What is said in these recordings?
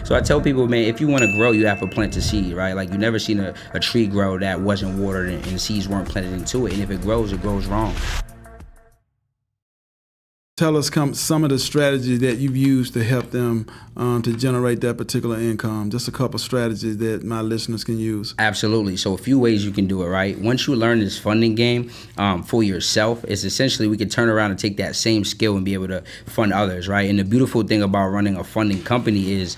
So I tell people, man, if you want to grow, you have to plant a seed, right? Like you never seen a tree grow that wasn't watered and seeds weren't planted into it. And if it grows wrong. Tell us some of the strategies that you've used to help them to generate that particular income. Just a couple strategies that my listeners can use. Absolutely. So a few ways you can do it, right? Once you learn this funding game for yourself, it's essentially we can turn around and take that same skill and be able to fund others, right? And the beautiful thing about running a funding company is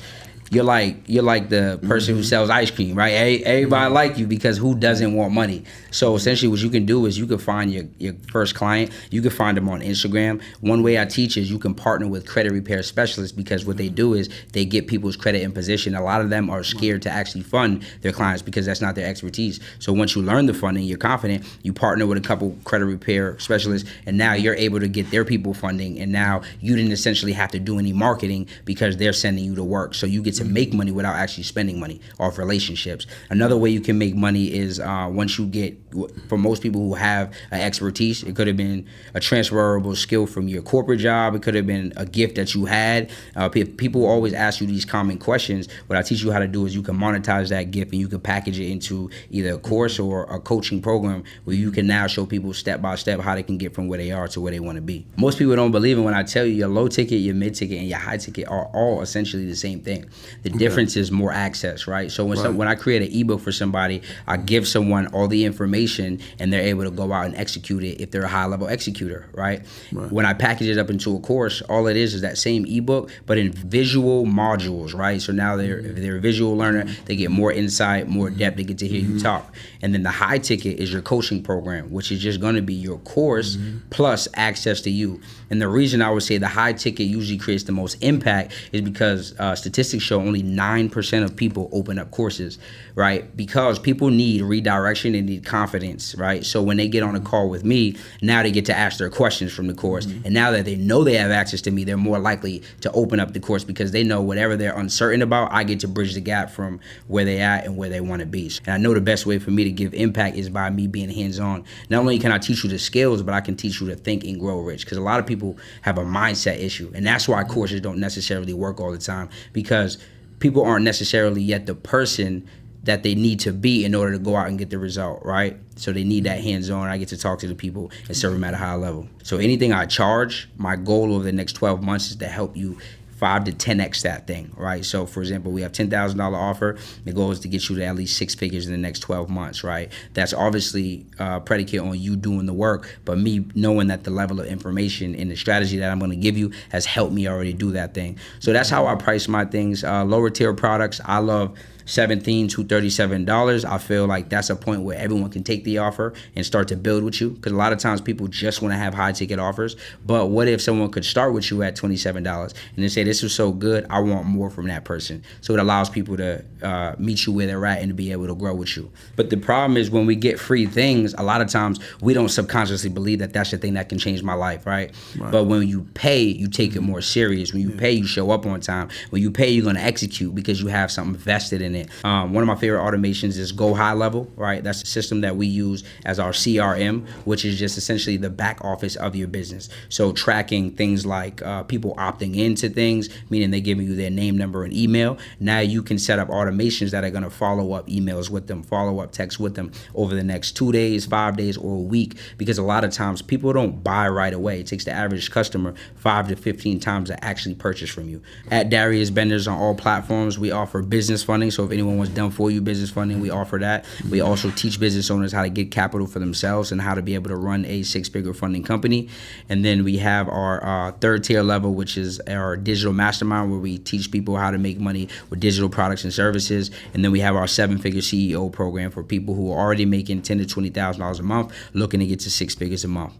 you're like the person who sells ice cream, right? Everybody like you because who doesn't want money? So essentially what you can do is you can find your first client. You can find them on Instagram. One way I teach is you can partner with credit repair specialists because what they do is they get people's credit in position. A lot of them are scared to actually fund their clients because that's not their expertise. So once you learn the funding, you're confident, you partner with a couple credit repair specialists, and now you're able to get their people funding, and now you didn't essentially have to do any marketing because they're sending you to work. So you get to make money without actually spending money off relationships. Another way you can make money is once you get, for most people who have an expertise, it could have been a transferable skill from your corporate job. It could have been a gift that you had. People always ask you these common questions. What I teach you how to do is you can monetize that gift and you can package it into either a course or a coaching program where you can now show people step by step how they can get from where they are to where they want to be. Most people don't believe it when I tell you your low ticket, your mid ticket, and your high ticket are all essentially the same thing. The difference is more access, right? So when I create an ebook for somebody, I give someone all the information and they're able to go out and execute it if they're a high level executor, right? When I package it up into a course, all it is that same ebook, but in visual modules, right? So now if they're a visual learner, they get more insight, more depth, they get to hear you talk. And then the high ticket is your coaching program, which is just gonna be your course plus access to you. And the reason I would say the high ticket usually creates the most impact is because statistics show only 9% of people open up courses, right? Because people need redirection and need confidence, right? So when they get on a call with me, now they get to ask their questions from the course. And now that they know they have access to me, they're more likely to open up the course because they know whatever they're uncertain about, I get to bridge the gap from where they at and where they want to be. And I know the best way for me to give impact is by me being hands-on. Not only can I teach you the skills, but I can teach you to think and grow rich, because a lot of people have a mindset issue. And that's why courses don't necessarily work all the time, because people aren't necessarily yet the person that they need to be in order to go out and get the result, right? So they need that hands-on. I get to talk to the people and serve them at a high level. So anything I charge, my goal over the next 12 months is to help you 5 to 10x that thing, right? So for example, we have $10,000 offer. The goal is to get you to at least 6 figures in the next 12 months, right? That's obviously predicate on you doing the work, but me knowing that the level of information and the strategy that I'm gonna give you has helped me already do that thing. So that's how I price my things. Lower tier products, I love $17 to $37. I feel like that's a point where everyone can take the offer and start to build with you, because a lot of times people just want to have high ticket offers. But what if someone could start with you at $27 and they say, this is so good, I want more from that person? So it allows people to meet you where they're at and to be able to grow with you. But the problem is when we get free things, a lot of times we don't subconsciously believe that that's the thing that can change my life, right? But when you pay, you take it more serious. When you pay, you show up on time. When you pay, you're going to execute because you have something vested in it. One of my favorite automations is GoHighLevel, right? That's the system that we use as our CRM, which is just essentially the back office of your business. So tracking things like people opting into things, meaning they giving you their name, number, and email. Now you can set up automations that are going to follow up emails with them, follow up texts with them over the next 2 days, 5 days, or a week, because a lot of times people don't buy right away. It takes the average customer 5 to 15 times to actually purchase from you. At Darius Benders on all platforms, we offer business funding. So if anyone wants done for you business funding, we offer that. We also teach business owners how to get capital for themselves and how to be able to run a 6-figure funding company. And then we have our third tier level, which is our digital mastermind, where we teach people how to make money with digital products and services. And then we have our 7-figure CEO program for people who are already making $10,000 to $20,000 a month, looking to get to 6 figures a month.